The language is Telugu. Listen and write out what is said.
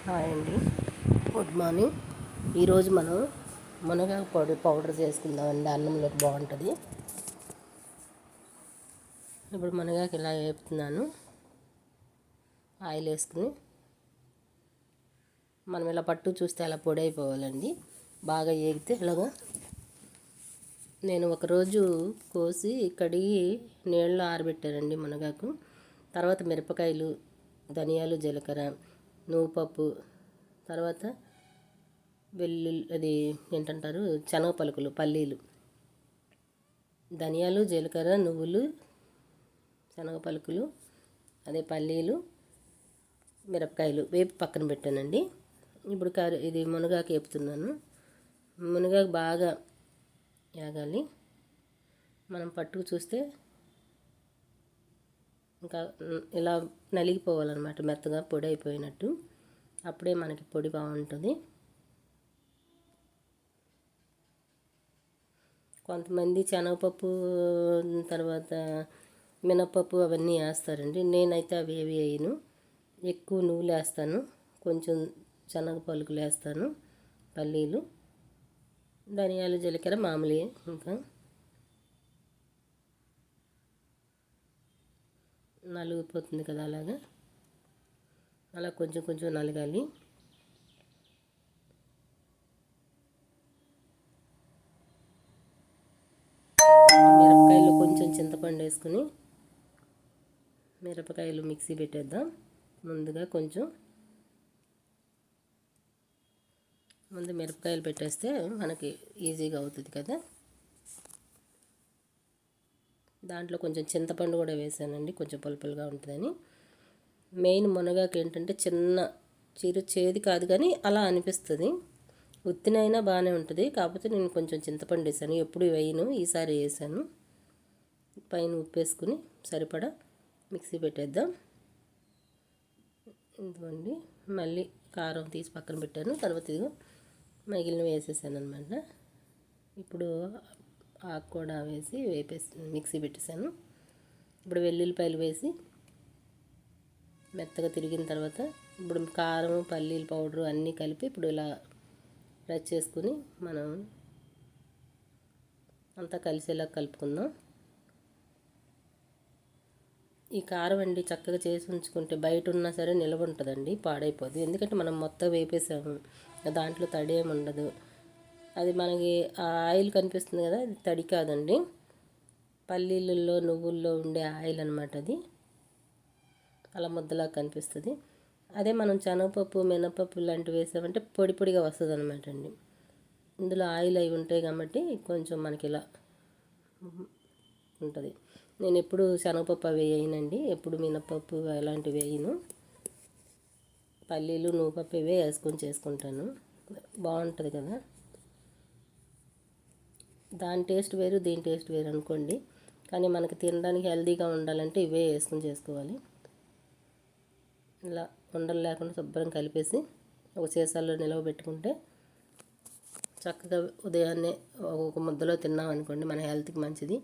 హాయ్ అండి, గుడ్ మార్నింగ్. ఈరోజు మనం మునగాకు పౌడర్ చేసుకుందామండి. అన్నంలోకి బాగుంటుంది. ఇప్పుడు మునగాకు ఇలా వేపుతున్నాను. ఆయిల్ వేసుకుని మనం ఇలా పట్టు చూస్తే అలా పొడి అయిపోవాలండి. బాగా ఏగితే ఇలాగా. నేను ఒకరోజు కోసి కడిగి నీళ్ళలో ఆరబెట్టానండి మునగాకు. తర్వాత మిరపకాయలు, ధనియాలు, జీలకర్ర, నువ్వుపప్పు, తర్వాత అది ఏంటంటారు, శనగ పలుకులు, పల్లీలు, ధనియాలు, జీలకర్ర, నువ్వులు, శనగ పలుకులు, అదే పల్లీలు, మిరపకాయలు వేపి పక్కన పెట్టానండి. ఇప్పుడు ఇది మునగాకు వేపుతున్నాను. మునగాకు బాగా వేగాలి. మనం పట్టుకు చూస్తే ఇంకా ఇలా నలిగిపోవాలన్నమాట, మెత్తగా పొడి అయిపోయినట్టు. అప్పుడే మనకి పొడి బాగుంటుంది. కొంతమంది శనగపప్పు, తర్వాత మినపప్పు అవన్నీ వేస్తారండి. నేనైతే అవి ఏవి వేయను. ఎక్కువ నువ్వులు వేస్తాను, కొంచెం శనగ పలుకులు వేస్తాను, పల్లీలు, ధనియాలు, జీలకర్ర మామూలు. ఇంకా నలిగిపోతుంది కదా, అలా కొంచెం కొంచెం నలగాలి. మిరపకాయలు కొంచెం చింతపండు వేసుకుని మిరపకాయలు మిక్సీ పెట్టేద్దాం. ముందు మిరపకాయలు పెట్టేస్తే మనకి ఈజీగా అవుతుంది కదా. దాంట్లో కొంచెం చింతపండు కూడా వేసానండి, కొంచెం పులుపులుగా ఉంటుందని. మెయిన్ మునగాకు ఏంటంటే చిన్న చేదు కాదు, కానీ అలా అనిపిస్తుంది. ఉత్తినైనా బాగానే ఉంటుంది. కాకపోతే నేను కొంచెం చింతపండు వేసాను, ఎప్పుడు వేయను, ఈసారి వేసాను. పైన ఉప్పు వేసుకుని సరిపడా మిక్సీ పెట్టేద్దాం. ఇదిగోండి, మళ్ళీ కారం తీసి పక్కన పెట్టాను. తర్వాత ఇదిగో మిగిలిన వేసేసాను అనమాట. ఇప్పుడు ఆకు కూడా వేసి మిక్సీ పెట్టేశాను. ఇప్పుడు వెల్లుల్లిపాయలు వేసి మెత్తగా తిరిగిన తర్వాత ఇప్పుడు కారం, పల్లీల పౌడరు అన్నీ కలిపి ఇప్పుడు ఇలా రచ్ చేసుకుని మనం అంతా కలిసేలా కలుపుకుందాం. ఈ కారం అండి చక్కగా చేసి ఉంచుకుంటే బయట ఉన్నా సరే నిల్వ ఉంటుందండి, పాడైపోదు. ఎందుకంటే మనం మొత్తం వేపేసాము, దాంట్లో తడి ఏమి ఉండదు. అది మనకి ఆ ఆయిల్ కనిపిస్తుంది కదా, అది తడి కాదండి, పల్లీలలో, నువ్వుల్లో ఉండే ఆయిల్ అనమాట. అది అలా ముద్దలా కనిపిస్తుంది. అదే మనం శనగపప్పు, మినపప్పు లాంటివి వేసామంటే పొడి పొడిగా వస్తుంది అనమాట అండి. ఇందులో ఆయిల్ అవి ఉంటాయి కాబట్టి కొంచెం మనకి ఇలా ఉంటుంది. నేను ఎప్పుడు శనగపప్పు అవి వేయనండి, ఎప్పుడు మినపప్పు అలాంటివి వేయను. పల్లీలు, నువ్వుపప్పు ఇవే వేసుకొని చేసుకుంటాను. బాగుంటుంది కదా. దాని టేస్ట్ వేరు, దీని టేస్ట్ వేరు అనుకోండి. కానీ మనకి తినడానికి హెల్తీగా ఉండాలంటే ఇవే వేసుకొని చేసుకోవాలి. ఇలా ఉండలు లేకుండా శుభ్రం కలిపేసి ఒక సీసాలో నిలవ పెట్టుకుంటే చక్కగా ఉదయాన్నే ఒక ముద్దలో తిన్నాం అనుకోండి, మన హెల్త్కి మంచిది.